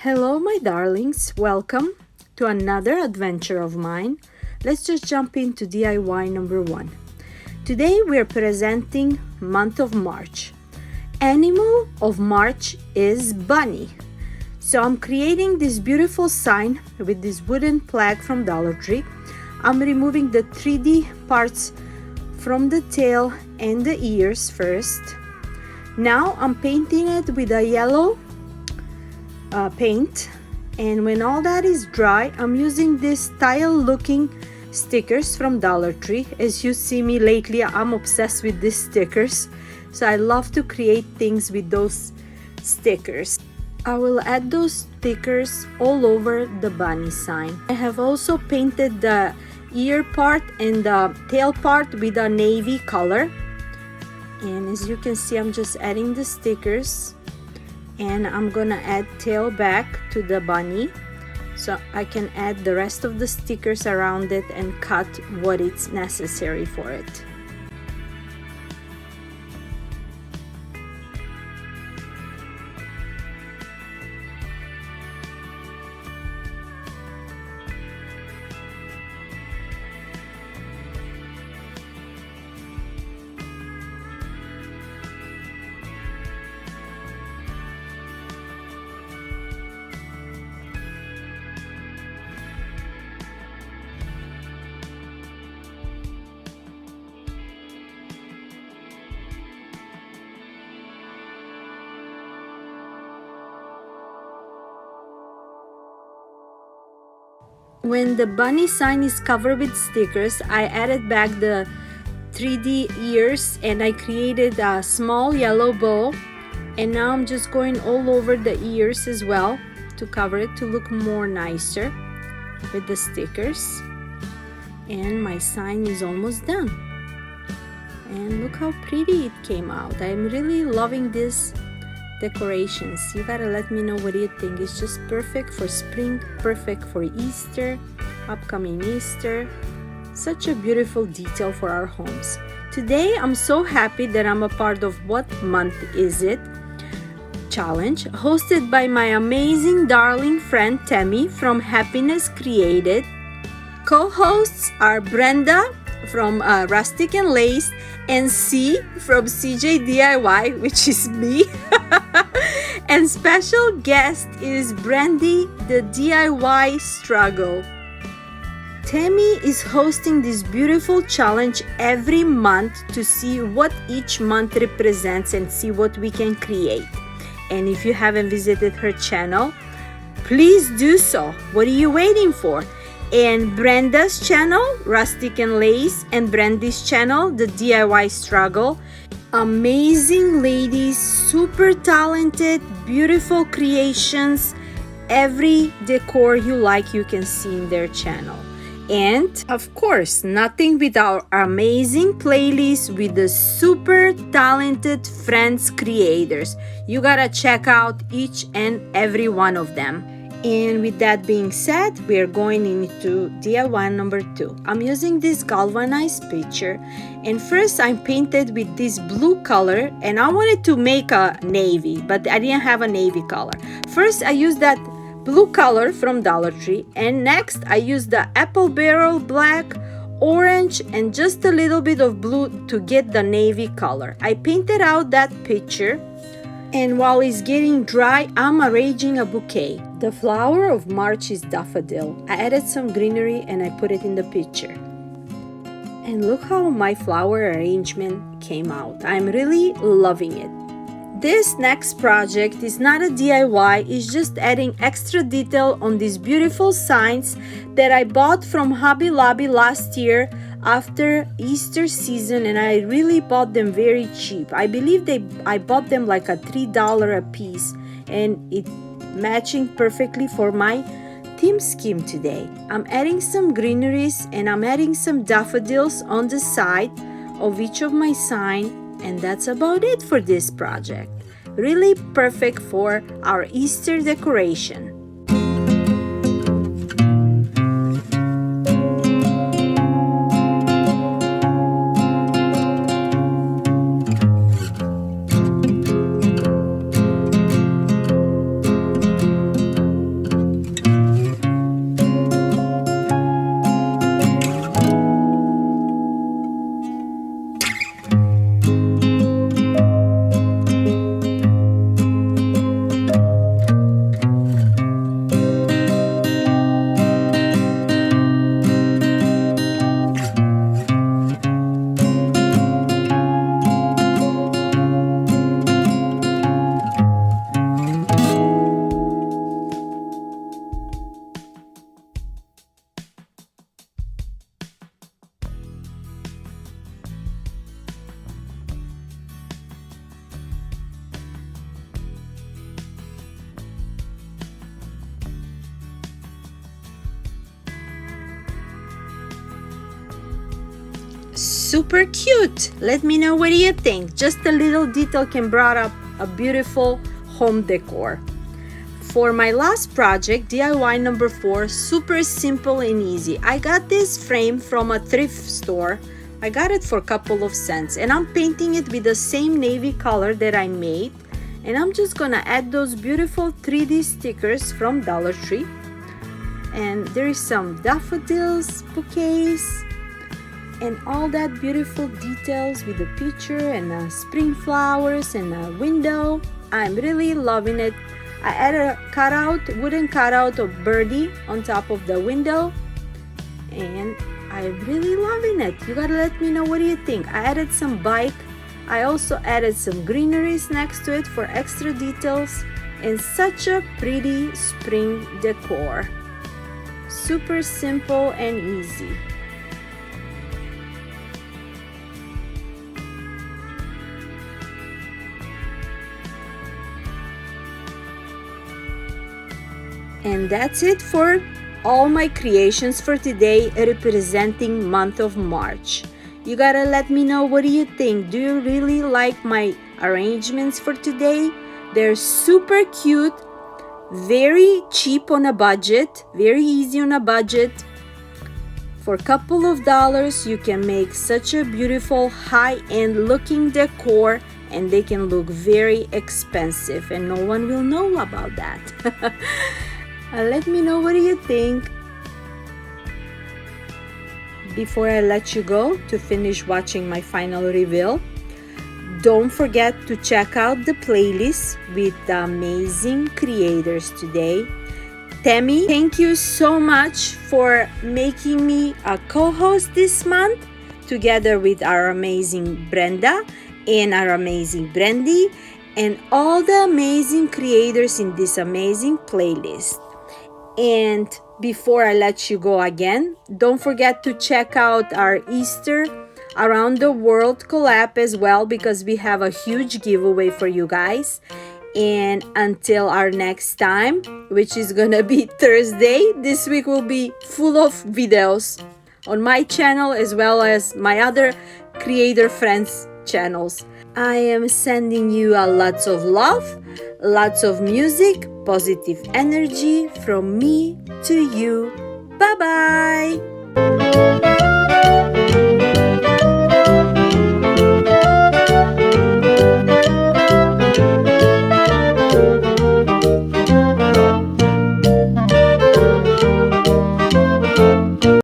Hello, my darlings. Welcome to another adventure of mine. Let's just jump into DIY number 1. Today we are presenting month of March. Animal of March is bunny. So I'm creating this beautiful sign with this wooden plaque from Dollar Tree. I'm removing the 3D parts from the tail and the ears first. Now I'm painting it with a yellow paint, and when all that is dry, I'm using this style looking stickers from Dollar Tree. As you see me lately, I'm obsessed with these stickers, so I love to create things with those stickers. I will add those stickers all over the bunny sign. I have also painted the ear part and the tail part with a navy color, and as you can see, I'm just adding the stickers, and I'm gonna add tail back to the bunny so I can add the rest of the stickers around it and cut what is necessary for it. When the bunny sign is covered with stickers, I added back the 3D ears and I created a small yellow bow, and now I'm just going all over the ears as well to cover it to look more nicer with the stickers. And my sign is almost done, and look how pretty it came out. I'm really loving this decorations. You gotta let me know what you think. It's just perfect for spring, perfect for Easter, upcoming Easter. Such a beautiful detail for our homes. Today I'm so happy that I'm a part of What Month Is It challenge hosted by my amazing darling friend Tami from Happiness Created. Co-hosts are Brenda from Rustic and Lace and C from CJ DIY, which is me. And special guest is Brandi, the DIY struggle. Tami is hosting this beautiful challenge every month to see what each month represents and see what we can create. And if you haven't visited her channel, please do so. What are you waiting for? And Brenda's channel, Rustic and Lace, and Brandi's channel, the DIY struggle. Amazing ladies, super talented, beautiful creations. Every decor you like, you can see in their channel. And of course, nothing without our amazing playlist with the super talented friends creators. You gotta check out each and every one of them. And with that being said, we are going into DIY number 2. I'm using this galvanized picture, and first I painted with this blue color, and I wanted to make a navy, but I didn't have a navy color. First I used that blue color from Dollar Tree, and next I used the apple barrel black, orange, and just a little bit of blue to get the navy color. I painted out that picture, and while it's getting dry, I'm arranging a bouquet. The flower of March is daffodil. I added some greenery and I put it in the picture. And look how my flower arrangement came out. I'm really loving it. This next project is not a DIY, it's just adding extra detail on these beautiful signs that I bought from Hobby Lobby last year after Easter season, and I really bought them very cheap. I believe I bought them like a $3 a piece, and it matching perfectly for my theme scheme today. I'm adding some greeneries and I'm adding some daffodils on the side of each of my sign, and that's about it for this project. Really perfect for our Easter decoration. super cute. Let me know what you think. Just a little detail can bring up a beautiful home decor. For my last project, DIY number 4, super simple and easy. I got this frame from a thrift store. I got it for a couple of cents, and I'm painting it with the same navy color that I made. And I'm just gonna add those beautiful 3D stickers from Dollar Tree. And there is some daffodils, bouquets, and all that beautiful details with the picture and spring flowers and a window. I'm really loving it. I added a wooden cutout of birdie on top of the window, and I'm really loving it. You gotta let me know what do you think. I added some bike. I also added some greeneries next to it for extra details, and such a pretty spring decor. Super simple and easy. And that's it for all my creations for today, representing month of March. You gotta let me know what do you think. Do you really like my arrangements for today? They're super cute, very cheap on a budget, very easy on a budget. For a couple of dollars, you can make such a beautiful high-end looking decor, and they can look very expensive, and no one will know about that. Let me know what do you think. Before I let you go to finish watching my final reveal, don't forget to check out the playlist with the amazing creators today. Tami, thank you so much for making me a co-host this month, together with our amazing Brenda and our amazing Brandi and all the amazing creators in this amazing playlist. And before I let you go again, don't forget to check out our Easter Around the World collab as well, because we have a huge giveaway for you guys. And until our next time, which is gonna be Thursday, this week will be full of videos on my channel as well as my other creator friends' channels. I am sending you a lots of love, lots of music, positive energy from me to you. Bye bye.